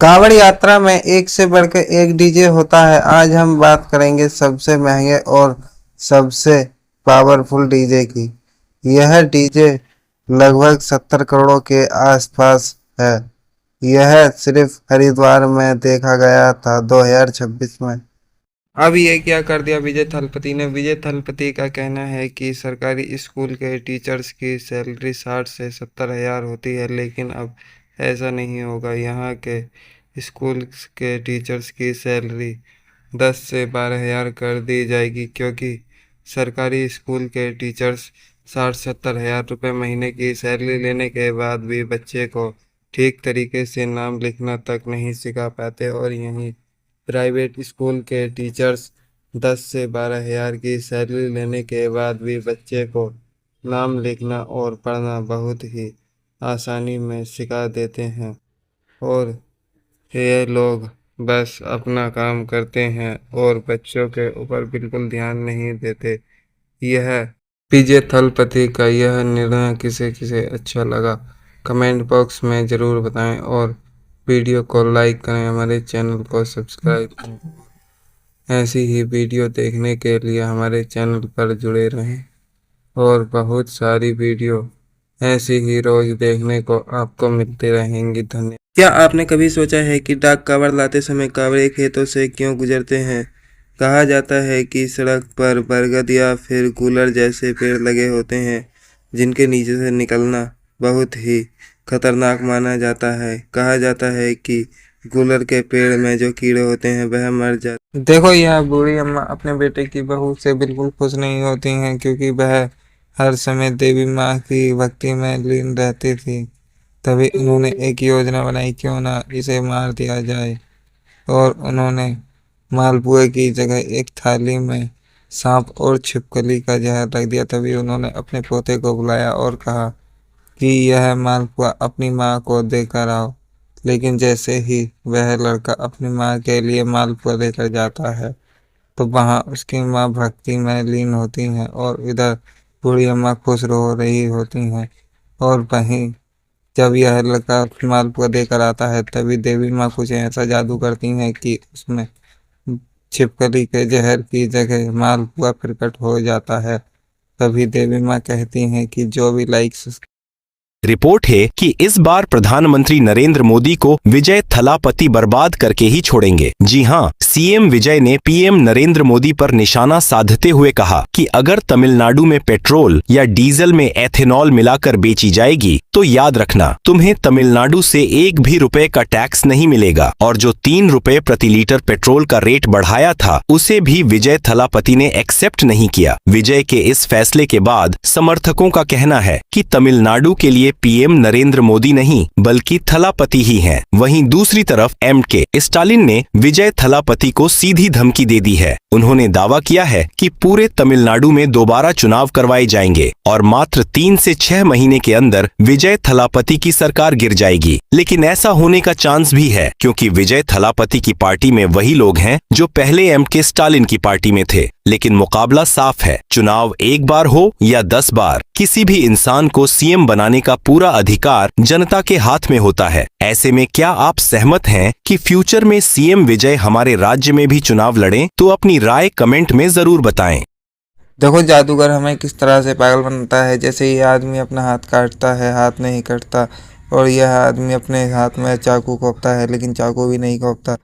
कांवड़ यात्रा में एक से बढ़कर एक डीजे होता है। आज हम बात करेंगे सबसे महंगे और सबसे पावरफुल डीजे की। यह डीजे लगभग 70 करोड़ के आसपास है। यह सिर्फ हरिद्वार में देखा गया था 2026 में। अब ये क्या कर दिया विजय थलपति ने। विजय थलपति का कहना है कि सरकारी स्कूल के टीचर्स की सैलरी 60 से 70 हज़ार होती है, लेकिन अब ऐसा नहीं होगा। यहाँ के स्कूल के टीचर्स की सैलरी 10 से 12 हज़ार कर दी जाएगी, क्योंकि सरकारी स्कूल के टीचर्स 60-70 हज़ार रुपये महीने की सैलरी लेने के बाद भी बच्चे को ठीक तरीके से नाम लिखना तक नहीं सिखा पाते। और यहीं प्राइवेट स्कूल के टीचर्स 10 से 12 हज़ार की सैलरी लेने के बाद भी बच्चे को नाम लिखना और पढ़ना बहुत ही आसानी में सिखा देते हैं, और ये लोग बस अपना काम करते हैं और बच्चों के ऊपर बिल्कुल ध्यान नहीं देते। यह विजय थलपति का यह निर्णय किसे किसे अच्छा लगा, कमेंट बॉक्स में ज़रूर बताएं, और वीडियो को लाइक करें, हमारे चैनल को सब्सक्राइब करें। ऐसी ही वीडियो देखने के लिए हमारे चैनल पर जुड़े रहें, और बहुत सारी वीडियो ऐसी ही रोज देखने को आपको मिलती रहेंगी। धन्यवाद। क्या आपने कभी सोचा है कि डाक कावड़ लाते समय कावड़े खेतों से क्यों गुजरते हैं? कहा जाता है कि सड़क पर बरगद या फिर गूलर जैसे पेड़ लगे होते हैं, जिनके नीचे से निकलना बहुत ही खतरनाक माना जाता है। कहा जाता है कि गूलर के पेड़ में जो कीड़े होते हैं वह मर जाते। देखो, यह बूढ़ी अम्मा अपने बेटे की बहू से बिल्कुल खुश नहीं होती हैं, क्योंकि वह हर समय देवी माँ की भक्ति में लीन रहती थी। तभी उन्होंने एक योजना बनाई, क्यों ना इसे मार दिया जाए। और उन्होंने मालपुए की जगह एक थाली में सांप और छिपकली का जहर रख दिया। तभी उन्होंने अपने पोते को बुलाया और कहा कि यह मालपुआ अपनी माँ को देकर आओ। लेकिन जैसे ही वह लड़का अपनी माँ के लिए मालपुआ लेकर जाता है, तो वहाँ उसकी माँ भक्ति में लीन होती हैं और इधर बूढ़ी अम्मा खुश हो रही होती हैं। और वहीं जब यह लड़का मालपुआ देकर आता है, तभी देवी माँ कुछ ऐसा जादू करती हैं कि उसमें छिपकली के जहर की जगह मालपुआ प्रकट हो जाता है। तभी देवी माँ कहती हैं कि जो भी लाइक्स। रिपोर्ट है कि इस बार प्रधानमंत्री नरेंद्र मोदी को विजय थलापति बर्बाद करके ही छोड़ेंगे। जी हां, सीएम विजय ने पीएम नरेंद्र मोदी पर निशाना साधते हुए कहा कि अगर तमिलनाडु में पेट्रोल या डीजल में एथेनॉल मिलाकर बेची जाएगी तो याद रखना, तुम्हें तमिलनाडु से एक भी रुपए का टैक्स नहीं मिलेगा। और जो 3 रुपए प्रति लीटर पेट्रोल का रेट बढ़ाया था, उसे भी विजय थलापति ने एक्सेप्ट नहीं किया। विजय के इस फैसले के बाद समर्थकों का कहना है कि तमिलनाडु के लिए पीएम नरेंद्र मोदी नहीं बल्कि थलापति ही हैं। वहीं दूसरी तरफ एमके स्टालिन ने विजय थलापति को सीधी धमकी दे दी है। उन्होंने दावा किया है कि पूरे तमिलनाडु में दोबारा चुनाव करवाए जाएंगे और मात्र 3 से 6 महीने के अंदर विजय थलापति की सरकार गिर जाएगी। लेकिन ऐसा होने का चांस भी है, क्योंकि विजय थलापति की पार्टी में वही लोग हैं जो पहले एमके स्टालिन की पार्टी में थे। लेकिन मुकाबला साफ है, चुनाव एक बार हो या 10 बार, किसी भी इंसान को सीएम बनाने का पूरा अधिकार जनता के हाथ में होता है। ऐसे में क्या आप सहमत हैं कि फ्यूचर में सीएम विजय हमारे राज्य में भी चुनाव लड़ें? तो अपनी राय कमेंट में जरूर बताएं। देखो, जादूगर हमें किस तरह से पागल बनाता है। जैसे ये आदमी अपना हाथ काटता है, हाथ नहीं कटता, और यह आदमी अपने हाथ में चाकू घोंपता है, लेकिन चाकू भी नहीं घोंपता।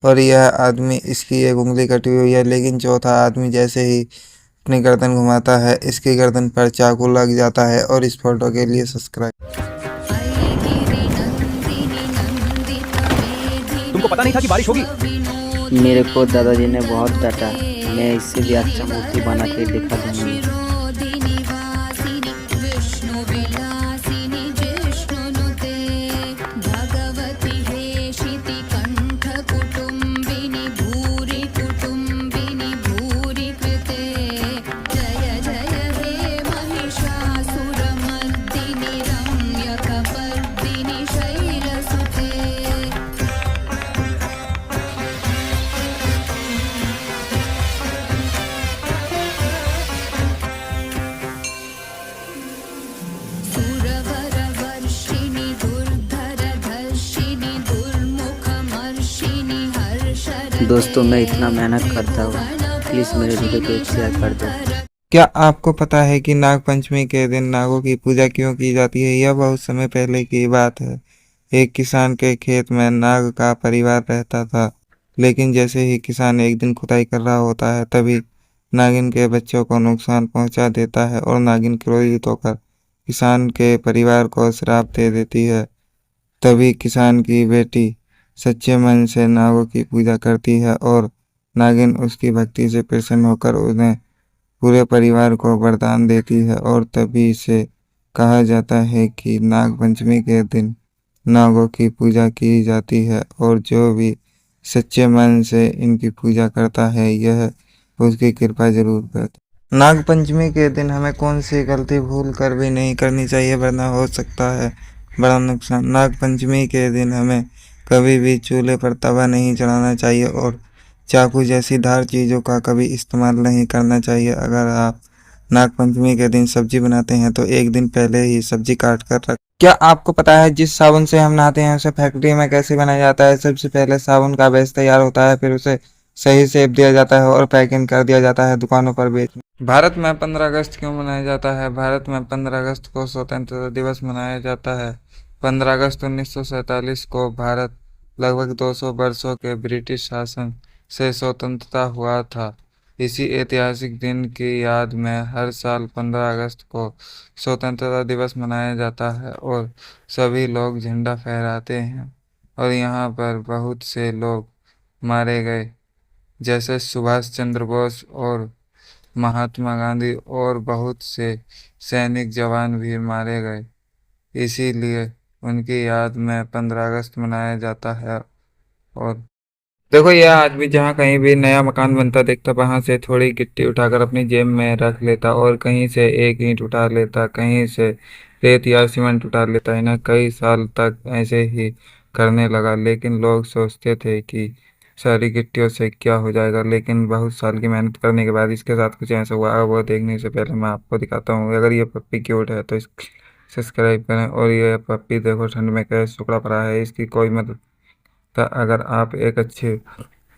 और यह आदमी, इसकी एक उंगली कटी हुई है, लेकिन चौथा आदमी जैसे ही अपनी गर्दन घुमाता है, इसकी गर्दन पर चाकू लग जाता है। और इस फोटो के लिए सब्सक्राइब। तुमको पता नहीं था कि बारिश होगी? मेरे को दादाजी ने बहुत डांटा। मैं इससे भी अच्छा मूर्ति बना के दिखा दूंगी। दोस्तों मैं इतना मेहनत करता हूँ, प्लीज़ मेरे वीडियो को एक शेयर कर दो। क्या आपको पता है कि नाग पंचमी के दिन नागों की पूजा क्यों की जाती है? यह बहुत समय पहले की बात है। एक किसान के खेत में नाग का परिवार रहता था, लेकिन जैसे ही किसान एक दिन खुदाई कर रहा होता है, तभी नागिन के बच्चों को नुकसान पहुंचा देता है और नागिन क्रोधित होकर किसान के परिवार को श्राप दे देती है। तभी किसान की बेटी सच्चे मन से नागों की पूजा करती है और नागिन उसकी भक्ति से प्रसन्न होकर उन्हें पूरे परिवार को वरदान देती है और तभी से कहा जाता है कि नाग पंचमी के दिन नागों की पूजा की जाती है और जो भी सच्चे मन से इनकी पूजा करता है यह उसकी कृपा जरूर करता। नाग पंचमी के दिन हमें कौन सी गलती भूल कर भी नहीं करनी चाहिए, वरना हो सकता है बड़ा नुकसान। नाग पंचमी के दिन हमें कभी भी चूल्हे पर तवा नहीं चढ़ाना चाहिए और चाकू जैसी धार चीज़ों का कभी इस्तेमाल नहीं करना चाहिए। अगर आप नाग पंचमी के दिन सब्जी बनाते हैं तो एक दिन पहले ही सब्जी काट कर रख। क्या आपको पता है जिस साबुन से हम नहाते हैं उसे फैक्ट्री में कैसे बनाया जाता है? सबसे पहले साबुन का बेस तैयार होता है, फिर उसे सही शेप दिया जाता है और पैकिंग कर दिया जाता है दुकानों पर बेचने। भारत में 15 अगस्त क्यों मनाया जाता है? भारत में 15 अगस्त को स्वतंत्रता दिवस मनाया जाता है। 15 अगस्त 1947 को भारत लगभग 200 वर्षों के ब्रिटिश शासन से स्वतंत्रता हुआ था। इसी ऐतिहासिक दिन की याद में हर साल 15 अगस्त को स्वतंत्रता दिवस मनाया जाता है और सभी लोग झंडा फहराते हैं और यहाँ पर बहुत से लोग मारे गए, जैसे सुभाष चंद्र बोस और महात्मा गांधी और बहुत से सैनिक जवान भी मारे गए। इसीलिए उनकी याद में 15 अगस्त मनाया जाता है। और देखो, यह आदमी जहाँ कहीं भी नया मकान बनता देखता वहां से थोड़ी गिट्टी उठाकर अपनी जेब में रख लेता और कहीं से एक ईंट उठा लेता, कहीं से रेत या सीमेंट उठा लेता। इन्हें कई साल तक ऐसे ही करने लगा, लेकिन लोग सोचते थे कि सारी गिट्टियों से क्या हो जाएगा। लेकिन बहुत साल की मेहनत करने के बाद इसके साथ कुछ ऐसा हुआ। वो देखने से पहले मैं आपको दिखाता हूँ। अगर ये पप्पी क्यूट है तो सब्सक्राइब करें। और ये पप्पी देखो ठंड में कैसे टुकड़ा पड़ा है, इसकी कोई मदद अगर आप एक अच्छे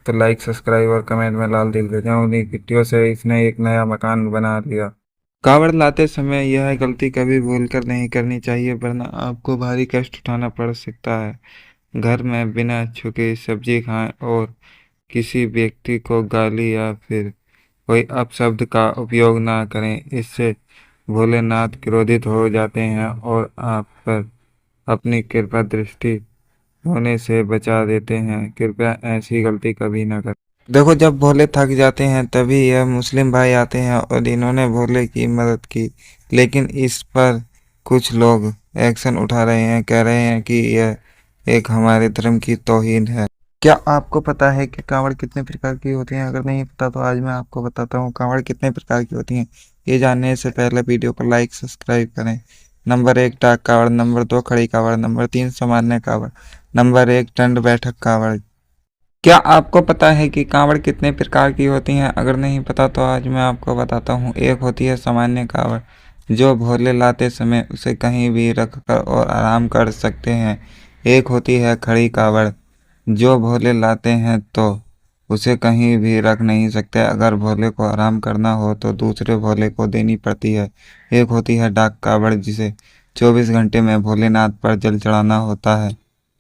तो लाइक सब्सक्राइब और कमेंट में लाल दिल दे जाओ। उन्हीं गिट्टियों से इसने एक नया मकान बना लिया। कावड़ लाते समय यह गलती कभी भूलकर नहीं करनी चाहिए, वरना आपको भारी कष्ट उठाना पड़ सकता है। घर में बिना छुके सब्जी खाएं और किसी व्यक्ति को गाली या फिर कोई अपशब्द का उपयोग ना करें। इससे भोलेनाथ क्रोधित हो जाते हैं और आप पर अपनी कृपा दृष्टि होने से बचा देते हैं। कृपया ऐसी गलती कभी ना करें। देखो, जब भोले थक जाते हैं तभी यह मुस्लिम भाई आते हैं और इन्होंने भोले की मदद की, लेकिन इस पर कुछ लोग एक्शन उठा रहे हैं, कह रहे हैं कि यह एक हमारे धर्म की तौहीन है। क्या आपको पता है कि कांवड़ कितने प्रकार की होती हैं? अगर नहीं पता तो आज मैं आपको बताता हूँ कांवड़ कितने प्रकार की होती हैं। ये जानने से पहले वीडियो को लाइक सब्सक्राइब करें। नंबर 1 डाक कावड़, नंबर 2 खड़ी कावड़, नंबर 3 सामान्य कावड़, नंबर 1 दंड बैठक कावड़। क्या आपको पता है कि कावड़ कितने प्रकार की होती हैं? अगर नहीं पता तो आज मैं आपको बताता हूँ। एक होती है सामान्य कावड़, जो भोले लाते समय उसे कहीं भी रख कर और आराम कर सकते हैं। एक होती है खड़ी कावड़, जो भोले लाते हैं तो उसे कहीं भी रख नहीं सकते। अगर भोले को आराम करना हो तो दूसरे भोले को देनी पड़ती है। एक होती है डाक कावड़, जिसे 24 घंटे में भोलेनाथ पर जल चढ़ाना होता है।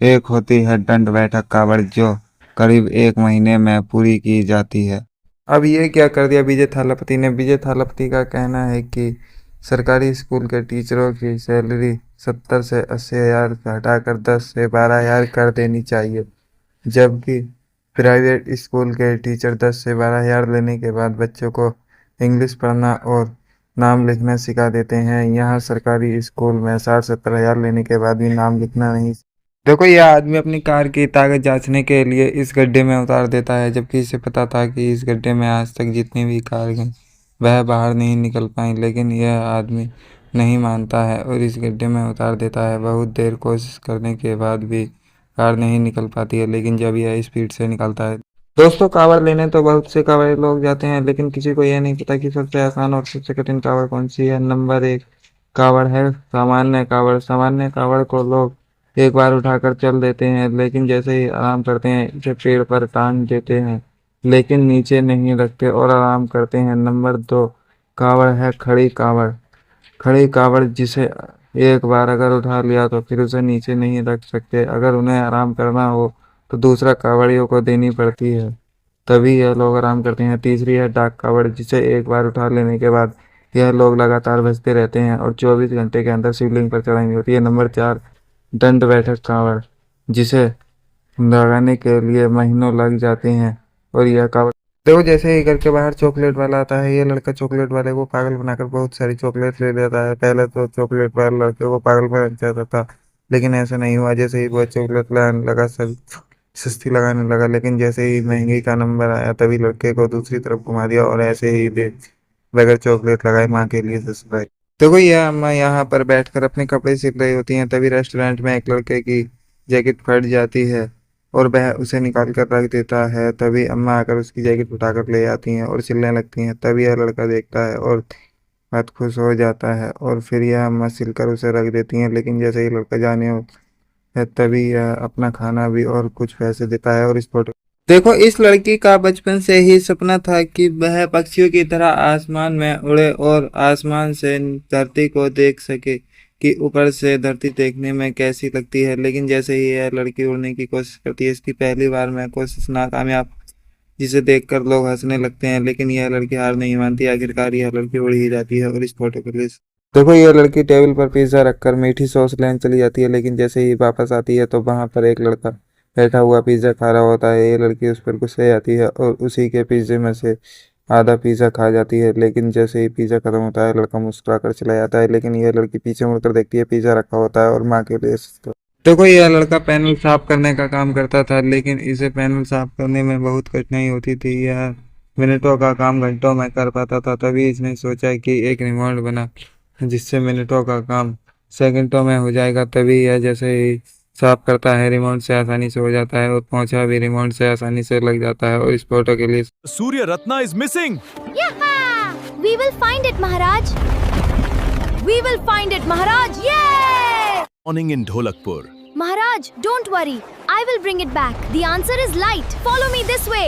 एक होती है दंड बैठक कावड़, जो करीब 1 महीने में पूरी की जाती है। अब ये क्या कर दिया विजय थालापति ने? विजय थालापति का कहना है कि सरकारी स्कूल के टीचरों की सैलरी 70 से 80 हज़ार हटाकर 10 से 12 हज़ार कर देनी चाहिए, जबकि प्राइवेट स्कूल के टीचर 10 से 12 हज़ार लेने के बाद बच्चों को इंग्लिश पढ़ना और नाम लिखना सिखा देते हैं। यहाँ सरकारी स्कूल में 60-70 हज़ार लेने के बाद भी नाम लिखना नहीं। देखो, यह आदमी अपनी कार की ताकत जांचने के लिए इस गड्ढे में उतार देता है, जबकि इसे पता था कि इस गड्ढे में आज तक जितनी भी कार गई वह बाहर नहीं निकल पाई। लेकिन यह आदमी नहीं मानता है और इस गड्ढे में उतार देता है। बहुत देर कोशिश करने के बाद भी कार नहीं निकल पाती है, लेकिन जब यह स्पीड से निकलता है। दोस्तों, कावड़ लेने तो बहुत से कावड़े लोग जाते हैं, लेकिन किसी को यह नहीं पता कि सबसे आसान और सबसे कठिन कावड़ कौन सी है। नंबर 1 कावड़ है सामान्य कावड़। सामान्य कावड़ को लोग एक बार उठाकर चल देते हैं, लेकिन जैसे ही आराम करते हैं इसे पेड़ पर टांग देते हैं, लेकिन नीचे नहीं रखते और आराम करते हैं। नंबर 2 कावड़ है खड़ी कावड़। खड़ी कावड़ जिसे एक बार अगर उठा लिया तो फिर उसे नीचे नहीं रख सकते। अगर उन्हें आराम करना हो तो दूसरा कावड़ियों को देनी पड़ती है, तभी यह लोग आराम करते हैं। तीसरी है डाक कावड़, जिसे एक बार उठा लेने के बाद यह लोग लगातार बजते रहते हैं और 24 घंटे के अंदर शिवलिंग पर चढ़ानी होती है। नंबर 4 दंड बैठक कावड़, जिसे लगाने के लिए महीनों लग जाते हैं और यह कावड़ देखो जैसे ही घर के बाहर चॉकलेट वाला आता है, ये लड़का चॉकलेट वाले को पागल बनाकर बहुत सारी चॉकलेट ले लेता है। पहले तो चॉकलेट वाले लड़के को पागल बना जाता था, लेकिन ऐसा नहीं हुआ। जैसे ही वो चॉकलेट लाने लगा, सब सस्ती लगाने लगा, लेकिन जैसे ही महंगी का नंबर आया तभी लड़के को दूसरी तरफ घुमा दिया और ऐसे ही बगैर चॉकलेट लगाए माँ के लिए ससुराल। देखो ये अम्मा यहाँ पर बैठकर अपने कपड़े सिल रही होती हैं, तभी रेस्टोरेंट में एक लड़के की जैकेट फट जाती है और वह उसे निकाल कर रख देता है। तभी अम्मा आकर उसकी जैकेट उठाकर ले आती हैं और चिल्लाने लगती हैं। तभी यह लड़का देखता है और बहुत खुश हो जाता है और फिर यह अम्मा सिलकर उसे रख देती हैं। लेकिन जैसे ही लड़का जाने है तभी यह अपना खाना भी और कुछ पैसे देता है। और इस फोटो देखो, इस लड़की का बचपन से ही सपना था कि वह पक्षियों की तरह आसमान में उड़े और आसमान से धरती को देख सके कि ऊपर से धरती देखने में कैसी लगती है। लेकिन जैसे ही यह लड़की उड़ने की कोशिश करती है, इसकी पहली बार में कोशिश नाकामयाब, जिसे देखकर लोग हंसने लगते हैं। लेकिन यह लड़की हार नहीं मानती, आखिरकार यह लड़की उड़ ही जाती है। और इस फोटो के लिए देखो, यह लड़की टेबल पर पिज्जा रखकर मीठी सॉस लेने चली जाती है, लेकिन जैसे ही वापस आती है तो वहां पर एक लड़का बैठा हुआ पिज्जा खा रहा होता है। ये लड़की उस पर गुस्से आती है और उसी के पिज्जे में से आधा पिज्जा खा जाती है। लेकिन जैसे ही पिज्जा खत्म होता है, लड़का मुस्कुरा कर चला जाता है, लेकिन यह लड़की पीछे मुड़कर देखती है, पिज्जा रखा होता है और माँ के लिए देखो, यह लड़का पैनल साफ करने का काम करता था, लेकिन इसे पैनल साफ करने में बहुत कठिनाई होती थी। यह मिनटों का काम घंटों में कर पाता था। तभी इसने सोचा कि एक रिमोट बना जिससे मिनटों का काम सेकंडों में हो जाएगा। तभी यह जैसे ही साफ करता है, रिमोट से आसानी से हो जाता है और पोंछा भी रिमोट से आसानी से लग जाता है। और इस फोटो के लिए Surya Ratna is missing. We will find it, Maharaj. We will find it, Maharaj. Yay! Morning in Dholakpur. Maharaj, don't worry. I will bring it back. The answer is light. Follow me this way.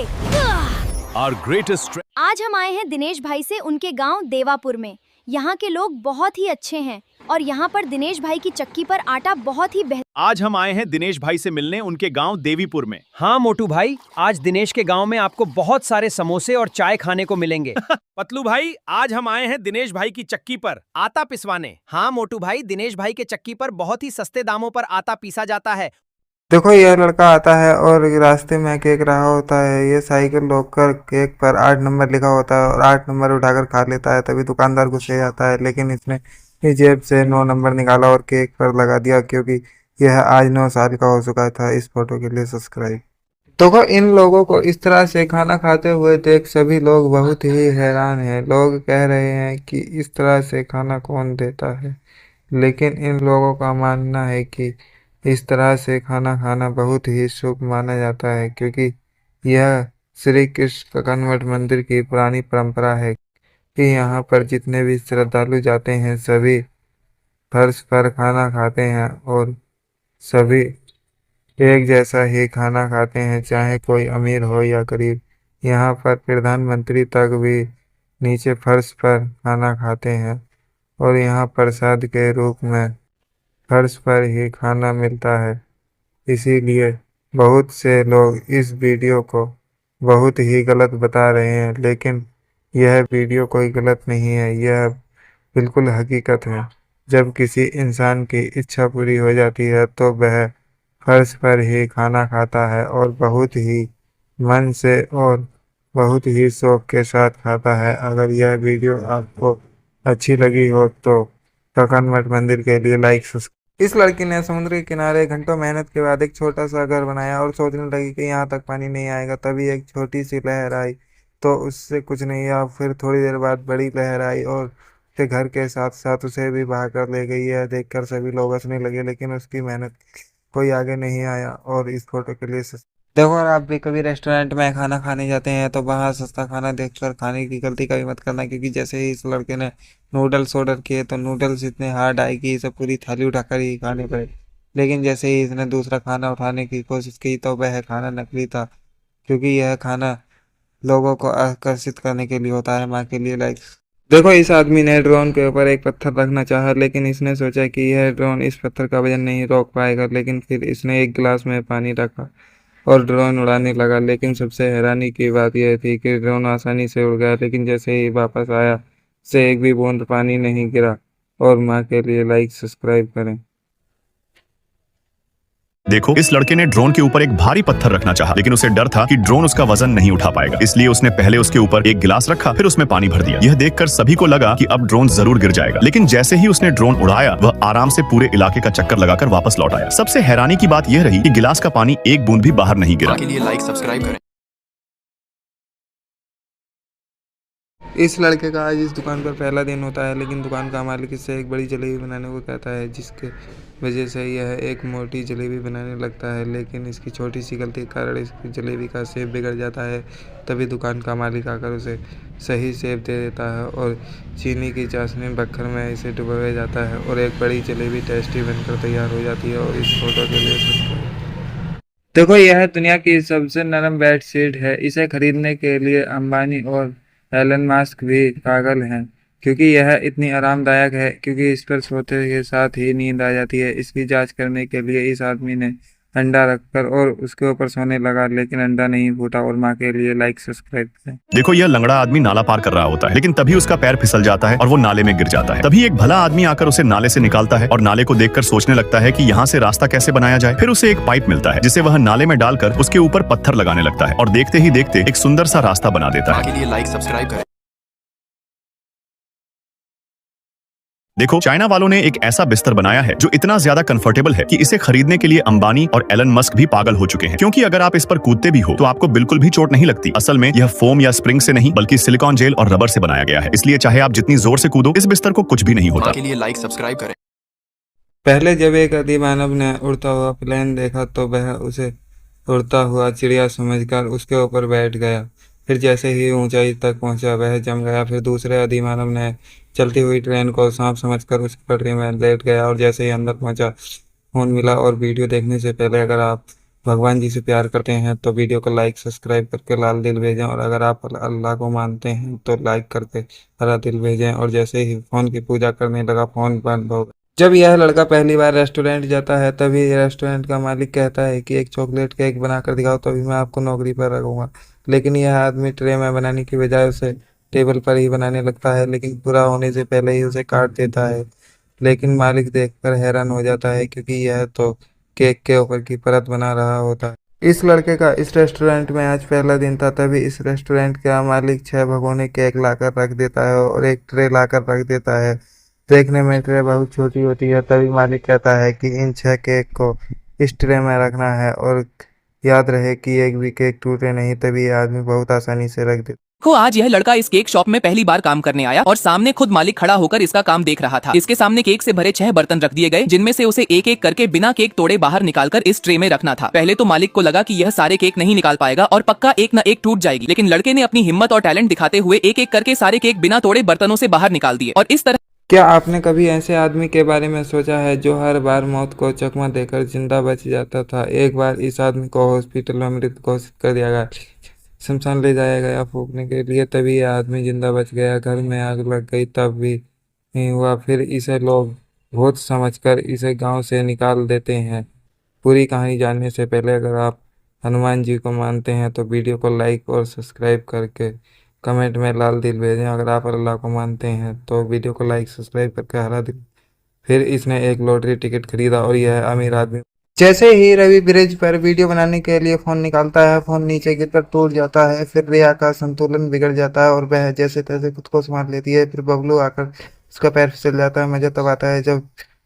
Our greatest strength. आज हम आए हैं दिनेश भाई से उनके गांव देवापुर में। यहाँ के लोग बहुत ही अच्छे हैं और यहाँ पर दिनेश भाई की चक्की पर आटा बहुत ही आज हम आए हैं दिनेश भाई से मिलने उनके गांव देवीपुर में। हाँ मोटू भाई, आज दिनेश के गांव में आपको बहुत सारे समोसे और चाय खाने को मिलेंगे। पतलू भाई, आज हम आए हैं दिनेश भाई की चक्की पर आटा पिसवाने। हाँ मोटू भाई, दिनेश भाई के चक्की पर बहुत ही सस्ते दामों पर आटा पीसा जाता है। देखो, यह लड़का आता है और रास्ते में केक रहा होता है। ये साइकिल रोककर केक पर 8 नंबर लिखा होता है और 8 नंबर उठाकर खा लेता है। तभी दुकानदार गुस्से जाता है, लेकिन इसने इस जेब से 9 नंबर निकाला और केक पर लगा दिया, क्योंकि यह आज 9 साल का हो चुका था। इस फोटो के लिए सब्सक्राइब। देखो, इन लोगों को इस तरह से खाना खाते हुए देख सभी लोग बहुत ही हैरान हैं। लोग कह रहे हैं कि इस तरह से खाना कौन देता है, लेकिन इन लोगों का मानना है कि इस तरह से खाना खाना बहुत ही शुभ माना जाता है, क्योंकि यह श्री कृष्ण कनवट मंदिर की पुरानी परंपरा है कि यहाँ पर जितने भी श्रद्धालु जाते हैं सभी फर्श पर खाना खाते हैं और सभी एक जैसा ही खाना खाते हैं, चाहे कोई अमीर हो या गरीब। यहाँ पर प्रधानमंत्री तक भी नीचे फर्श पर खाना खाते हैं और यहाँ प्रसाद के रूप में फर्श पर ही खाना मिलता है। इसीलिए बहुत से लोग इस वीडियो को बहुत ही गलत बता रहे हैं, लेकिन यह वीडियो कोई गलत नहीं है, यह बिल्कुल हकीकत है। जब किसी इंसान की इच्छा पूरी हो जाती है तो वह फर्श पर ही खाना खाता है और बहुत ही मन से और बहुत ही शौक के साथ खाता है। अगर यह वीडियो आपको अच्छी लगी हो तो कनवट मंदिर के लिए लाइक सब्सक्राइब। इस लड़की ने समुद्र के किनारे घंटों मेहनत के बाद एक छोटा सा घर बनाया और सोचने लगी कि यहाँ तक पानी नहीं आएगा। तभी एक छोटी सी लहर आई तो उससे कुछ नहीं हुआ। फिर थोड़ी देर बाद बड़ी लहर आई और उसके घर के साथ साथ उसे भी बहा कर ले गई। यह देखकर सभी लोग हंसने लगे, लेकिन उसकी मेहनत कोई आगे नहीं आया। और इस फोटो के लिए देखो, अगर आप भी कभी रेस्टोरेंट में खाना खाने जाते हैं तो वहाँ सस्ता खाना देखकर खाने की गलती कभी मत करना, क्योंकि जैसे ही इस लड़के ने नूडल्स ऑर्डर किए तो नूडल्स इतने हार्ड आए कि इसे पूरी थाली उठाकर ही खाने पड़े। लेकिन जैसे ही इसने दूसरा खाना उठाने की कोशिश की तो वह खाना नकली था, क्योंकि यह खाना लोगों को आकर्षित करने के लिए होता है, माँ के लिए लाइक। देखो, इस आदमी ने ड्रोन के ऊपर एक पत्थर रखना चाहा, लेकिन इसने सोचा कि यह ड्रोन इस पत्थर का वजन नहीं रोक पाएगा, लेकिन फिर इसने एक गिलास में पानी रखा और ड्रोन उड़ाने लगा। लेकिन सबसे हैरानी की बात यह थी कि ड्रोन आसानी से उड़ गया, लेकिन जैसे ही वापस आया से एक भी बूंद पानी नहीं गिरा। और माँ के लिए लाइक सब्सक्राइब करें। देखो, इस लड़के ने ड्रोन के ऊपर एक भारी पत्थर रखना चाहा, लेकिन उसे डर था कि ड्रोन उसका वजन नहीं उठा पाएगा, इसलिए उसने पहले उसके ऊपर एक गिलास रखा, फिर उसमें पानी भर दिया। यह देखकर सभी को लगा कि अब ड्रोन जरूर गिर जाएगा, लेकिन जैसे ही उसने ड्रोन उड़ाया वह आराम से पूरे इलाके का चक्कर लगाकर वापस लौट आया। सबसे हैरानी की बात यह रही कि गिलास का पानी एक बूंद भी बाहर नहीं गिरा। के लिए लाइक सब्सक्राइब करें। इस लड़के का आज इस दुकान पर पहला दिन होता है, लेकिन दुकान का मालिक इससे एक बड़ी जलेबी बनाने को कहता है, जिसके वजह से यह एक मोटी जलेबी बनाने लगता है। लेकिन इसकी छोटी सी गलती के कारण इसकी जलेबी का शेप बिगड़ जाता है। तभी दुकान का मालिक आकर उसे सही शेप दे देता है और चीनी की चाशनी बक्खर में इसे डुबोया जाता है और एक बड़ी जलेबी टेस्टी बनकर तैयार हो जाती है। और इस फोटो के लिए देखो, यह दुनिया की सबसे नरम बेडशीट है। इसे खरीदने के लिए अंबानी और एलन मस्क भी पागल हैं, क्योंकि यह इतनी आरामदायक है क्योंकि इस पर सोते के साथ ही नींद आ जाती है। इसकी जांच करने के लिए इस आदमी ने अंडा रखकर और उसके ऊपर सोने लगा, लेकिन अंडा नहीं फूटा। और माँ के लिए लाइक सब्सक्राइब करें। देखो, यह लंगड़ा आदमी नाला पार कर रहा होता है, लेकिन तभी उसका पैर फिसल जाता है और वो नाले में गिर जाता है। तभी एक भला आदमी आकर उसे नाले से निकालता है और नाले को देखकर सोचने लगता है कि यहाँ से रास्ता कैसे बनाया जाए। फिर उसे एक पाइप मिलता है, जिसे वह नाले में डालकर उसके ऊपर पत्थर लगाने लगता है और देखते ही देखते एक सुंदर सा रास्ता बना देता है। के लिए लाइक सब्सक्राइब करें। देखो, चाइना वालों ने एक ऐसा बिस्तर बनाया है जो इतना ज्यादा कंफर्टेबल है कि इसे खरीदने के लिए अंबानी और एलन मस्क भी पागल हो चुके हैं, क्योंकि अगर आप इस पर कूदते भी हो तो आपको बिल्कुल भी चोट नहीं लगती। असल में यह फोम या स्प्रिंग से नहीं बल्कि सिलिकॉन जेल और रबर से बनाया गया है, इसलिए चाहे आप जितनी जोर से कूदो इस बिस्तर को कुछ भी नहीं होता। के लिए लाइक सब्सक्राइब करें। पहले जब एक अधिमानव ने उड़ता हुआ प्लेन देखा तो वह उसे उड़ता हुआ चिड़िया समझकर उसके ऊपर बैठ गया। फिर जैसे ही ऊंचाई तक पहुंचा वह जम गया। फिर दूसरे अधिमानव ने चलती हुई ट्रेन को सांप समझकर उस पटरी में लेट गया और जैसे ही अंदर पहुंचा फोन मिला। और वीडियो देखने से पहले अगर आप भगवान जी से प्यार करते हैं तो वीडियो को लाइक सब्सक्राइब करके लाल दिल भेजें, और अगर आप अल्लाह को मानते हैं तो लाइक करके हरा दिल भेजें। और जैसे ही फोन की पूजा करने लगा फोन बंद हो गया। जब यह लड़का पहली बार रेस्टोरेंट जाता है तभी रेस्टोरेंट का मालिक कहता है कि एक चॉकलेट केक बनाकर दिखाओ, तभी मैं आपको नौकरी पर रखूंगा। लेकिन यह आदमी ट्रे में बनाने की बजाय उसे टेबल पर ही बनाने लगता है, लेकिन पूरा होने से पहले ही उसे काट देता है। लेकिन मालिक देखकर हैरान हो जाता है, क्योंकि यह तो केक के ऊपर की परत बना रहा होता है। इस लड़के का इस रेस्टोरेंट में आज पहला दिन था, तभी इस रेस्टोरेंट का मालिक 6 भगोने केक लाकर रख देता है और एक ट्रे लाकर रख देता है। देखने में ट्रे बहुत छोटी होती है, तभी मालिक कहता है कि इन 6 केक को इस ट्रे में रखना है और याद रहे कि एक भी केक टूटे नहीं। तभी ये आदमी बहुत आसानी से रख देता। को आज यह लड़का इस केक शॉप में पहली बार काम करने आया और सामने खुद मालिक खड़ा होकर इसका काम देख रहा था। इसके सामने केक से भरे 6 बर्तन रख दिए गए, जिनमें से उसे एक एक करके बिना केक तोड़े बाहर निकालकर इस ट्रे में रखना था। पहले तो मालिक को लगा कि यह सारे केक नहीं निकाल पाएगा और पक्का एक न एक टूट जाएगी, लेकिन लड़के ने अपनी हिम्मत और टैलेंट दिखाते हुए एक एक करके सारे केक बिना तोड़े बर्तनों से बाहर निकाल दिए। और इस तरह क्या आपने कभी ऐसे आदमी के बारे में सोचा है जो हर बार मौत को चकमा देकर जिंदा बच जाता था? एक बार इस आदमी को हॉस्पिटल में मृत घोषित कर दिया गया, शमशान ले जाया गया फूकने के लिए, तभी यह आदमी जिंदा बच गया। घर में आग लग गई तब भी नहीं हुआ। फिर इसे लोग भूत समझकर इसे गांव से निकाल देते हैं। पूरी कहानी जानने से पहले अगर आप हनुमान जी को मानते हैं तो वीडियो को लाइक और सब्सक्राइब करके कमेंट में लाल दिल भेजें। अगर आप अल्लाह को मानते हैं तो वीडियो को लाइक सब्सक्राइब करके हरा दिल। फिर इसने एक लॉटरी टिकट खरीदा और यह अमीर आदमी। जैसे ही रवि ब्रिज पर वीडियो बनाने के लिए फोन निकालता है, फोन नीचे गिरकर टूट जाता है। फिर रिया का संतुलन बिगड़ जाता है और वह जैसे तैसे खुद को संभाल लेती है। फिर बबलू आकर उसका पैर फिसल जाता है। मजा तब आता है जब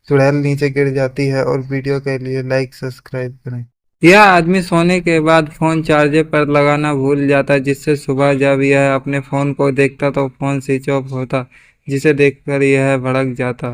चुड़ैल नीचे गिर जाती है। और वीडियो के लिए लाइक सब्सक्राइब करें। यह आदमी सोने के बाद फोन चार्जर पर लगाना भूल जाता, जिससे सुबह जब यह अपने फोन को देखता तो फोन स्विच ऑफ होता, जिसे देखकर यह भड़क जाता।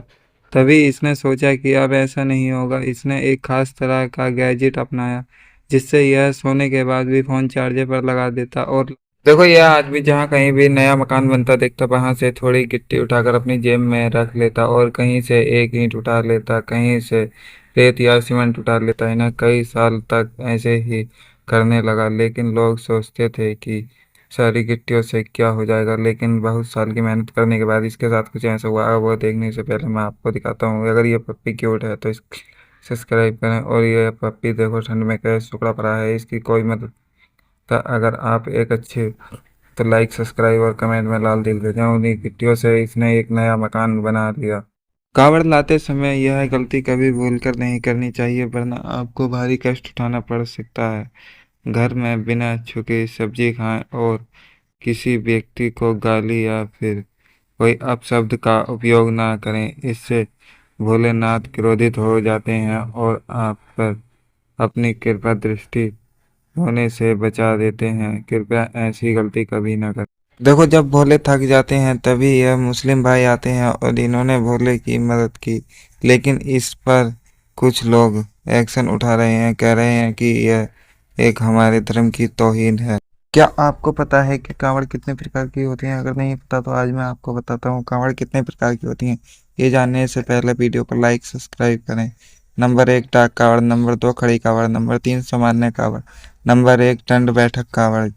तभी इसने सोचा कि अब ऐसा नहीं होगा। इसने एक खास तरह का गैजेट अपनाया, जिससे यह सोने के बाद भी फोन चार्जर पर लगा देता। और देखो, यह आदमी जहाँ कहीं भी नया मकान बनता देखता वहां से थोड़ी गिट्टी उठाकर अपनी जेब में रख लेता और कहीं से एक ईंट उठा लेता, कहीं से रेत या सीमेंट उठा लेता है ना। कई साल तक ऐसे ही करने लगा, लेकिन लोग सोचते थे कि सारी गिट्टियों से क्या हो जाएगा। लेकिन बहुत साल की मेहनत करने के बाद इसके साथ कुछ ऐसा हुआ। वो देखने से पहले मैं आपको दिखाता हूँ। अगर ये पप्पी क्यूट है तो सब्सक्राइब करें। और ये पप्पी देखो ठंड में कैसे सुखड़ा पड़ा है, इसकी कोई मदद अगर आप एक अच्छे तो लाइक सब्सक्राइब और कमेंट में लाल दिल भेजें। उन्हीं गिट्टियों से इसने एक नया मकान बना लिया। कावड़ लाते समय यह गलती कभी भूलकर नहीं करनी चाहिए, वरना आपको भारी कष्ट उठाना पड़ सकता है। घर में बिना छुके सब्जी खाएं और किसी व्यक्ति को गाली या फिर कोई अपशब्द का उपयोग ना करें। इससे भोलेनाथ क्रोधित हो जाते हैं और आप पर अपनी कृपा दृष्टि होने से बचा देते हैं। कृपया ऐसी गलती कभी ना करें। देखो, जब भोले थक जाते हैं तभी यह मुस्लिम भाई आते हैं और इन्होंने भोले की मदद की, लेकिन इस पर कुछ लोग एक्शन उठा रहे हैं, कह रहे हैं कि यह एक हमारे धर्म की तौहीन है। क्या आपको पता है कि कांवड़ कितने प्रकार की होती हैं? अगर नहीं पता तो आज मैं आपको बताता हूँ कांवड़ कितने प्रकार की होती हैं। ये जानने से पहले वीडियो को लाइक सब्सक्राइब करें। नंबर 1 डाक कावड़, नंबर 2 खड़ी कावड़, नंबर 3 सामान्य कावड़, नंबर 1 दंड बैठक कावड़।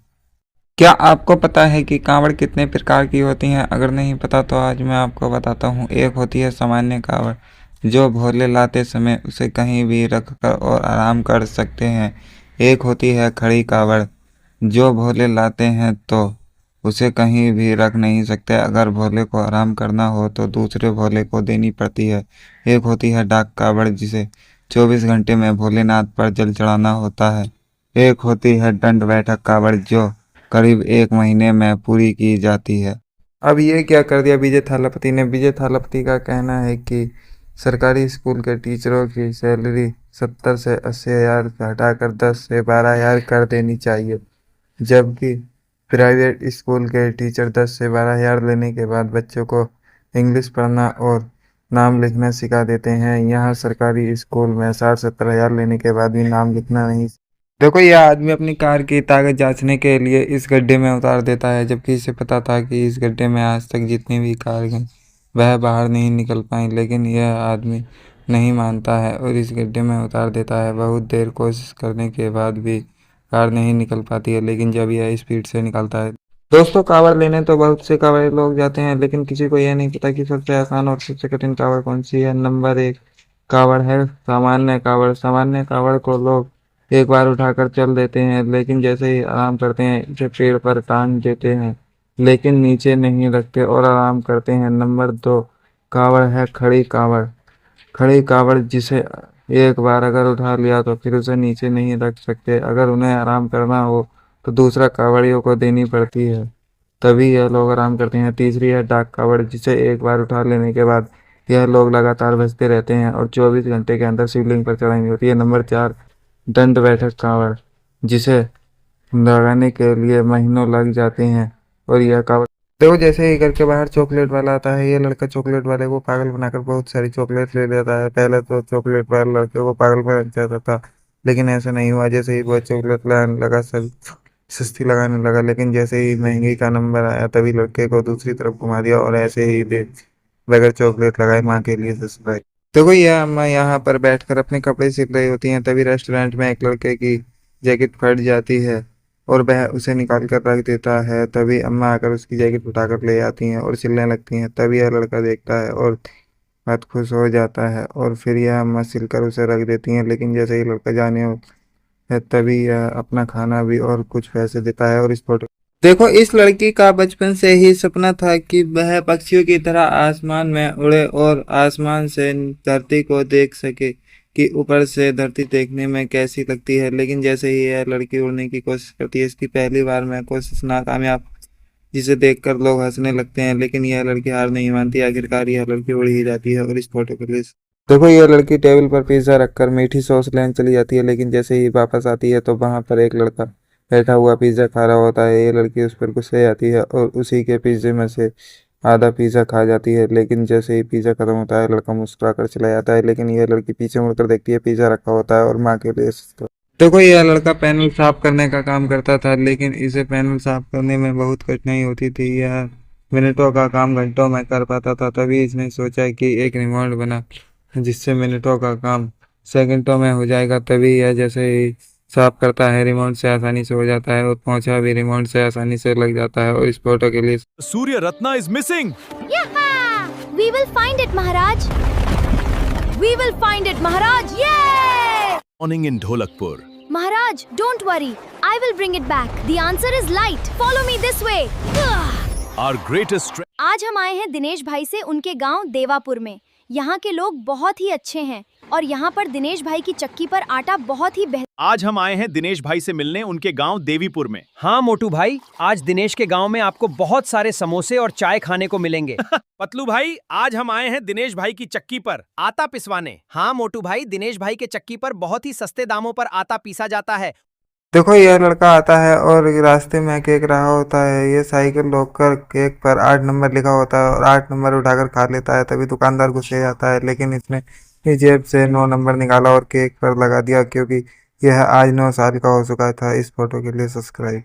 क्या आपको पता है कि कावड़ कितने प्रकार की होती हैं? अगर नहीं पता तो आज मैं आपको बताता हूँ। एक होती है सामान्य कावड़, जो भोले लाते समय उसे कहीं भी रखकर और आराम कर सकते हैं। एक होती है खड़ी कावड़, जो भोले लाते हैं तो उसे कहीं भी रख नहीं सकते। अगर भोले को आराम करना हो तो दूसरे भोले को देनी पड़ती है। एक होती है डाक कावड़, जिसे 24 घंटे में भोलेनाथ पर जल चढ़ाना होता है। एक होती है दंड बैठक कावड़, जो करीब 1 महीने में पूरी की जाती है। अब ये क्या कर दिया विजय थालापति ने? विजय थालापति का कहना है कि सरकारी स्कूल के टीचरों की सैलरी 70 से 80 हज़ार घटाकर 10 से 12 हज़ार कर देनी चाहिए, जबकि प्राइवेट स्कूल के टीचर 10 से 12 हज़ार लेने के बाद बच्चों को इंग्लिश पढ़ना और नाम लिखना सिखा देते हैं। यहाँ सरकारी स्कूल में 60-70 हज़ार लेने के बाद भी नाम लिखना नहीं। देखो, यह आदमी अपनी कार की ताकत जांचने के लिए इस गड्ढे में उतार देता है, जबकि इसे पता था कि इस गड्ढे में आज तक जितनी भी कार गई वह बाहर नहीं निकल पाई। लेकिन यह आदमी नहीं मानता है और इस गड्ढे में उतार देता है। बहुत देर कोशिश करने के बाद भी कार नहीं निकल पाती है, लेकिन जब यह स्पीड से निकलता है। दोस्तों, कावड़ लेने तो बहुत से कावड़े लोग जाते हैं, लेकिन किसी को यह नहीं पता कि सबसे आसान और सबसे कठिन कावड़ कौन सी है। नंबर 1 कावड़ है सामान्य कावड़। सामान्य कावड़ को लोग एक बार उठाकर चल देते हैं, लेकिन जैसे ही आराम करते हैं इसे पेड़ पर टांग देते हैं, लेकिन नीचे नहीं रखते और आराम करते हैं। नंबर 2 कावड़ है खड़ी कावड़। खड़ी कावड़, जिसे एक बार अगर उठा लिया तो फिर उसे नीचे नहीं रख सकते। अगर उन्हें आराम करना हो तो दूसरा कावड़ियों को देनी पड़ती है, तभी यह लोग आराम करते हैं। तीसरी है डाक कावड़, जिसे एक बार उठा लेने के बाद यह लोग लगातार बजते रहते हैं और 24 घंटे के अंदर शिवलिंग पर चढ़ानी होती है। नंबर 4 दंड बैठक कावड़, जिसे लगाने के लिए महीनों लग जाते हैं और यह कावड़ देखो, जैसे ही घर के बाहर चॉकलेट वाला आता है, ये लड़का चॉकलेट वाले को पागल बनाकर बहुत सारी चॉकलेट ले लेता है। पहले तो चॉकलेट वाले लड़के को पागल बना जाता था, लेकिन ऐसा नहीं हुआ। जैसे ही वो चॉकलेट लाने लगा, सब सस्ती लगाने लगा, लेकिन जैसे ही महंगी का नंबर आया तभी लड़के को दूसरी तरफ घुमा दिया और ऐसे ही बगैर चॉकलेट लगाए माँ के लिए सस्ता। देखो, यह अम्मा यहाँ पर बैठकर अपने कपड़े सिल रही होती हैं, तभी रेस्टोरेंट में एक लड़के की जैकेट फट जाती है और वह उसे निकाल कर रख देता है। तभी अम्मा आकर उसकी जैकेट उठाकर ले आती हैं और सिलने लगती हैं। तभी यह लड़का देखता है और बहुत खुश हो जाता है और फिर यह अम्मा सिलकर उसे रख देती हैं। लेकिन जैसे ही लड़का जाने है तभी यह अपना खाना भी और कुछ पैसे देता है। और इस फोटो देखो, इस लड़की का बचपन से ही सपना था कि वह पक्षियों की तरह आसमान में उड़े और आसमान से धरती को देख सके कि ऊपर से धरती देखने में कैसी लगती है। लेकिन जैसे ही यह लड़की उड़ने की कोशिश करती है, इसकी पहली बार में कोशिश नाकामयाब, जिसे देखकर लोग हंसने लगते हैं। लेकिन यह लड़की हार नहीं मानती, आखिरकार यह लड़की उड़ ही जाती है। और इस फोटो के लिए देखो, यह लड़की टेबल पर पिज्जा रखकर मीठी सॉस लेने चली जाती है, लेकिन जैसे ही वापस आती है तो वहां पर एक लड़का बैठा हुआ पिज्जा खा रहा होता है। ये लड़की उस पर गुस्से आती है और उसी के पिज्जे में से आधा पिज्जा खा जाती है। लेकिन जैसे ही पिज्जा खत्म होता है, लड़का मुस्कुरा कर चला जाता है, लेकिन यह लड़की पीछे मुड़कर देखती है, पिज्जा रखा होता है और माँ के लिए देखो, यह लड़का पैनल साफ करने का काम करता था, लेकिन इसे पैनल साफ करने में बहुत कठिनाई होती थी। यह मिनटों का काम घंटों में कर पाता था। तभी इसने सोचा कि एक रिमोट बना जिससे मिनटों का काम सेकंडों में हो जाएगा। तभी यह जैसे ही साफ करता है रिमोट से आसानी से हो जाता है और पोंछा भी रिमोट से आसानी से लग जाता है। और इस फोटो के लिए Surya Ratna is missing. We will find it, Maharaj. We will find it, Maharaj. Yay! Morning in Dholakpur. Maharaj, don't worry. I will bring it back. The answer is light. Follow me this way. Our greatest आज हम आए हैं दिनेश भाई से उनके गांव देवापुर में। यहाँ के लोग बहुत ही अच्छे हैं और यहाँ पर दिनेश भाई की चक्की पर आटा बहुत ही आज हम आए हैं दिनेश भाई से मिलने उनके गांव देवीपुर में। हाँ मोटू भाई, आज दिनेश के गांव में आपको बहुत सारे समोसे और चाय खाने को मिलेंगे। पतलू भाई, आज हम आए हैं दिनेश भाई की चक्की पर आटा पिसवाने। हाँ मोटू भाई, दिनेश भाई के चक्की पर बहुत ही सस्ते दामों पर आटा पीसा जाता है। देखो यह लड़का आता है और रास्ते में केक रहा होता है। ये साइकिल रोककर केक पर 8 नंबर लिखा होता है और 8 नंबर उठाकर खा लेता है। तभी दुकानदार गुस्से जाता है, लेकिन इसने अपनी जेब से 9 नंबर निकाला और केक पर लगा दिया, क्योंकि यह आज 9 साल का हो चुका था। इस फोटो के लिए सब्सक्राइब।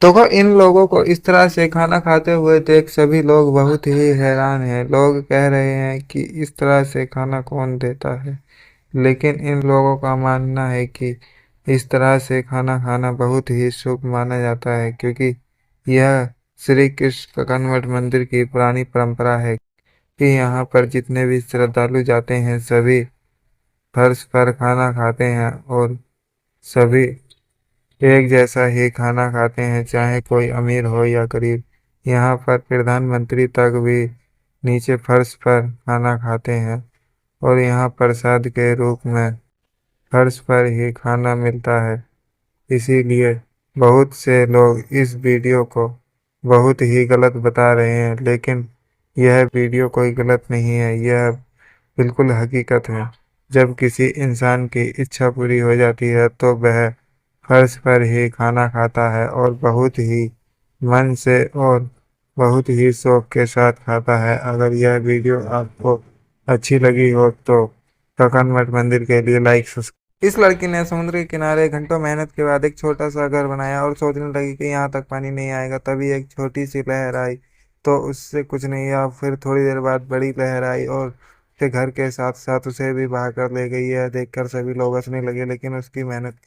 देखो इन लोगों को इस तरह से खाना खाते हुए देख सभी लोग बहुत ही हैरान हैं। लोग कह रहे हैं कि इस तरह से खाना कौन देता है, लेकिन इन लोगों का मानना है कि इस तरह से खाना खाना बहुत ही शुभ माना जाता है, क्योंकि यह श्री कृष्ण कनवट मंदिर की पुरानी परंपरा है कि यहाँ पर जितने भी श्रद्धालु जाते हैं सभी फर्श पर खाना खाते हैं और सभी एक जैसा ही खाना खाते हैं, चाहे कोई अमीर हो या गरीब। यहाँ पर प्रधानमंत्री तक भी नीचे फर्श पर खाना खाते हैं और यहाँ प्रसाद के रूप में फर्श पर ही खाना मिलता है। इसीलिए बहुत से लोग इस वीडियो को बहुत ही गलत बता रहे हैं, लेकिन यह वीडियो कोई गलत नहीं है, यह बिल्कुल हकीकत है। जब किसी इंसान की इच्छा पूरी हो जाती है तो वह फर्श पर ही खाना खाता है और बहुत ही मन से और बहुत ही शौक के साथ खाता है। अगर यह वीडियो आपको अच्छी लगी हो तो कनवट मंदिर के लिए लाइक सब्सक्राइब। इस लड़की ने समुद्र के किनारे घंटों मेहनत के बाद एक छोटा सा घर बनाया और सोचने लगी कि यहाँ तक पानी नहीं आएगा। तभी एक छोटी सी लहर आई तो उससे कुछ नहीं हुआ। फिर थोड़ी देर बाद बड़ी लहर आई और उसके घर के साथ साथ उसे भी बहा कर ले गई। यह देखकर सभी लोग हंसने लगे, लेकिन उसकी मेहनत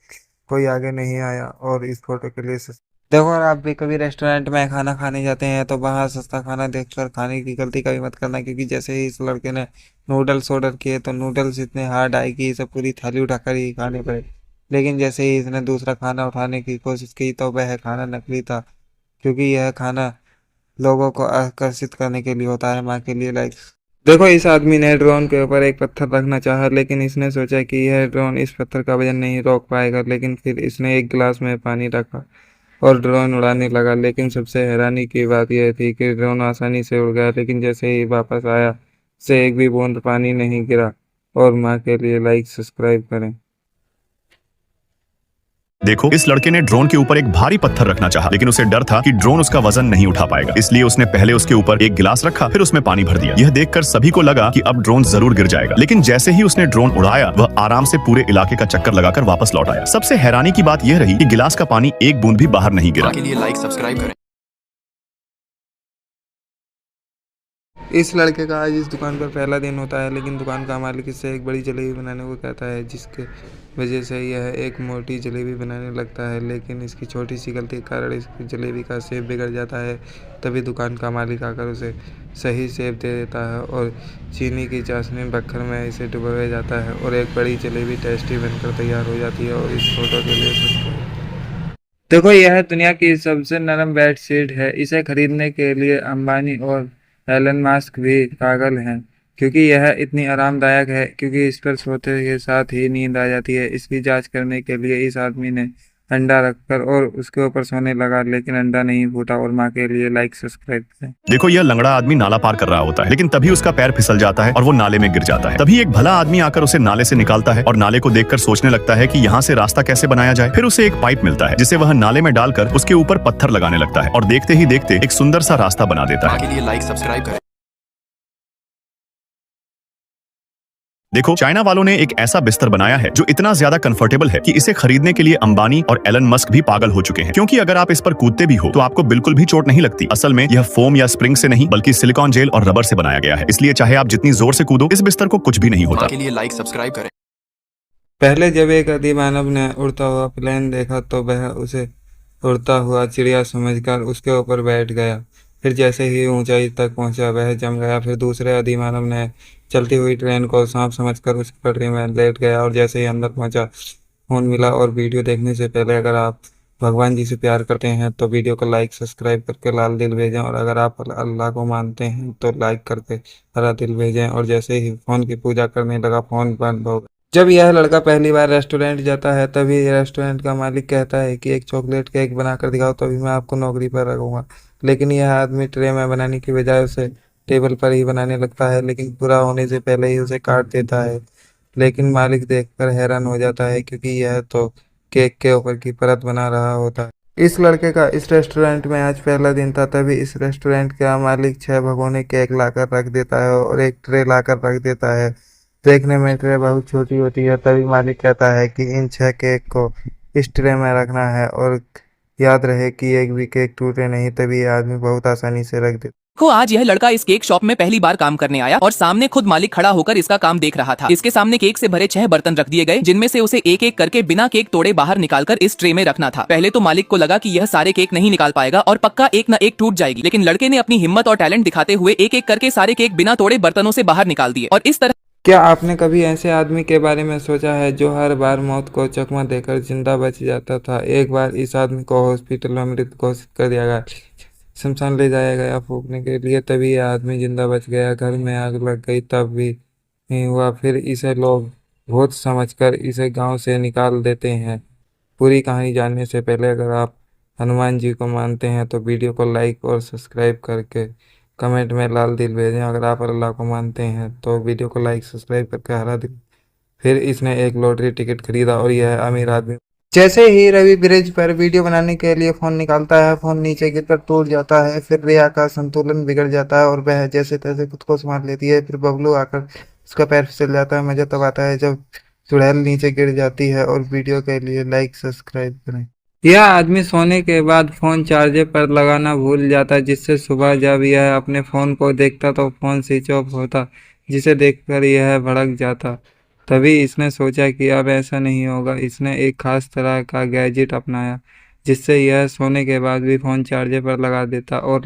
कोई आगे नहीं आया। और इस फोटो के लिए देखो, अगर आप भी कभी रेस्टोरेंट में खाना खाने जाते हैं तो वहाँ सस्ता खाना देखकर खाने की गलती कभी मत करना, क्योंकि जैसे ही इस लड़के ने नूडल्स ऑर्डर किए तो नूडल्स इतने हार्ड आए कि इसे पूरी थाली उठाकर ही खाने पड़े। लेकिन जैसे ही इसने दूसरा खाना उठाने की कोशिश की तो वह खाना नकली था, क्योंकि यह खाना लोगों को आकर्षित करने के लिए होता है, माँ के लिए लाइक। देखो इस आदमी ने ड्रोन के ऊपर एक पत्थर रखना चाहा, लेकिन इसने सोचा कि यह ड्रोन इस पत्थर का वजन नहीं रोक पाएगा। लेकिन फिर इसने एक गिलास में पानी रखा और ड्रोन उड़ाने लगा। लेकिन सबसे हैरानी की बात यह थी कि ड्रोन आसानी से उड़ गया, लेकिन जैसे ही वापस आया से एक भी बूंद पानी नहीं गिरा। और माँ के लिए लाइक सब्सक्राइब करें। देखो इस लड़के ने ड्रोन के ऊपर एक भारी पत्थर रखना चाहा, लेकिन उसे डर था कि ड्रोन उसका वजन नहीं उठा पाएगा, इसलिए उसने पहले उसके ऊपर एक गिलास रखा, फिर उसमें पानी भर दिया। यह देखकर सभी को लगा कि अब ड्रोन जरूर गिर जाएगा, लेकिन जैसे ही उसने ड्रोन उड़ाया वह आराम से पूरे इलाके का चक्कर लगाकर वापस लौट आया। सबसे हैरानी की बात यह रही कि गिलास का पानी एक बूंद भी बाहर नहीं गिरा। के लिए लाइक सब्सक्राइब करें। इस लड़के का आज इस दुकान पर पहला दिन होता है, लेकिन दुकान का मालिक इससे एक बड़ी जलेबी बनाने को कहता है, जिसके वजह से यह एक मोटी जलेबी बनाने लगता है। लेकिन इसकी छोटी सी गलती के कारण इसकी जलेबी का शेप बिगड़ जाता है। तभी दुकान का मालिक आकर उसे सही शेप दे देता है और चीनी की चाशनी बक्खर में इसे डुबोया जाता है और एक बड़ी जलेबी टेस्टी बनकर तैयार हो जाती है। और इस फोटो के लिए देखो, यह दुनिया की सबसे नरम बेडशीट है। इसे खरीदने के लिए अंबानी और एलन मस्क भी पागल हैं, क्योंकि यह इतनी आरामदायक है क्योंकि इस पर सोते के साथ ही नींद आ जाती है। इसकी जांच करने के लिए इस आदमी ने अंडा रखकर और उसके ऊपर सोने लगा, लेकिन अंडा नहीं फूटा। और माँ के लिए लाइक सब्सक्राइब करें। देखो यह लंगड़ा आदमी नाला पार कर रहा होता है, लेकिन तभी उसका पैर फिसल जाता है और वो नाले में गिर जाता है। तभी एक भला आदमी आकर उसे नाले से निकालता है और नाले को देखकर सोचने लगता है कि यहाँ से रास्ता कैसे बनाया जाए। फिर उसे एक पाइप मिलता है, जिसे वह नाले में डालकर उसके ऊपर पत्थर लगाने लगता है और देखते ही देखते एक सुंदर सा रास्ता बना देता है। के लिए लाइक सब्सक्राइब करें। देखो चाइना वालों ने एक ऐसा बिस्तर बनाया है जो इतना ज्यादा कंफर्टेबल है कि इसे खरीदने के लिए अंबानी और एलन मस्क भी पागल हो चुके हैं, क्योंकि अगर आप इस पर कूदते भी हो तो आपको बिल्कुल भी चोट नहीं लगती। असल में यह फोम या स्प्रिंग से नहीं बल्कि सिलिकॉन जेल और रबर से बनाया गया है, इसलिए चाहे आप जितनी जोर से कूदो इस बिस्तर को कुछ भी नहीं होता। के लिए लाइक सब्सक्राइब करें। पहले जब एक अधिमानव ने उड़ता हुआ प्लेन देखा तो वह उसे उड़ता हुआ चिड़िया समझकर उसके ऊपर बैठ गया। फिर जैसे ही ऊंचाई तक पहुंचा वह जम गया। फिर दूसरे अधिमानव ने चलती हुई ट्रेन को सांप समझकर उस पटरी में लेट गया और जैसे ही अंदर पहुंचा फोन मिला। और वीडियो देखने से पहले अगर आप भगवान जी से प्यार करते हैं तो वीडियो को लाइक सब्सक्राइब करके लाल दिल भेजें, और अगर आप अल्लाह को मानते हैं तो लाइक करके हरा दिल भेजें। और जैसे ही फोन की पूजा करने लगा फोन बंद हो गया। जब यह लड़का पहली बार रेस्टोरेंट जाता है तभी रेस्टोरेंट का मालिक कहता है कि एक चॉकलेट केक बनाकर दिखाओ तभी मैं आपको नौकरी पर रखूंगा। लेकिन यह आदमी ट्रे में बनाने की बजाय उसे टेबल पर ही बनाने लगता है, लेकिन पूरा होने से पहले ही उसे काट देता है। लेकिन मालिक देखकर हैरान हो जाता है क्योंकि यह तो केक के ऊपर की परत बना रहा होता है। इस लड़के का इस रेस्टोरेंट में आज पहला दिन था तभी इस रेस्टोरेंट का मालिक 6 भगोने केक लाकर रख देता है और एक ट्रे लाकर रख देता है। देखने में ट्रे बहुत छोटी होती है तभी मालिक कहता है कि इन 6 केक को इस ट्रे में रखना है और याद रहे कि एक भी केक टूटे नहीं। तभी ये आदमी बहुत आसानी से रख देता। को आज यह लड़का इस केक शॉप में पहली बार काम करने आया और सामने खुद मालिक खड़ा होकर इसका काम देख रहा था। इसके सामने केक से भरे 6 बर्तन रख दिए गए जिनमें से उसे एक एक करके बिना केक तोड़े बाहर निकालकर इस ट्रे में रखना था। पहले तो मालिक को लगा कि यह सारे केक नहीं निकाल पाएगा और पक्का एक न एक टूट जाएगी, लेकिन लड़के ने अपनी हिम्मत और टैलेंट दिखाते हुए एक एक करके सारे केक बिना तोड़े बर्तनों से बाहर निकाल दिए। और इस तरह क्या आपने कभी ऐसे आदमी के बारे में सोचा है जो हर बार मौत को चकमा देकर जिंदा बच जाता था? एक बार इस आदमी को हॉस्पिटल में मृत घोषित कर दिया गया, शमशान ले जाया गया फूकने के लिए, तभी यह आदमी जिंदा बच गया। घर में आग लग गई तब भी नहीं हुआ। फिर इसे लोग भूत समझकर इसे गांव से निकाल देते हैं। पूरी कहानी जानने से पहले अगर आप हनुमान जी को मानते हैं तो वीडियो को लाइक और सब्सक्राइब करके कमेंट में लाल दिल भेजें। अगर आप अल्लाह को मानते हैं तो वीडियो को लाइक सब्सक्राइब करके हरा दिल। फिर इसने एक लॉटरी टिकट खरीदा और यह अमीर आदमी। जैसे ही रवि ब्रिज पर वीडियो बनाने के लिए फोन निकालता है फोन नीचे गिरकर टूट जाता है। फिर रिया का संतुलन बिगड़ जाता है और वह जैसे तैसे खुद को संभाल लेती है। फिर बबलू आकर उसका पैर फिसल जाता है। मजा तब आता है जब चुड़ैल नीचे गिर जाती है। और वीडियो के लिए लाइक सब्सक्राइब करें। यह आदमी सोने के बाद फोन चार्जर पर लगाना भूल जाता, जिससे सुबह जब यह अपने फोन को देखता तो फोन स्विच ऑफ होता, जिसे देखकर यह भड़क जाता। तभी इसने सोचा कि अब ऐसा नहीं होगा। इसने एक खास तरह का गैजेट अपनाया जिससे यह सोने के बाद भी फोन चार्जर पर लगा देता और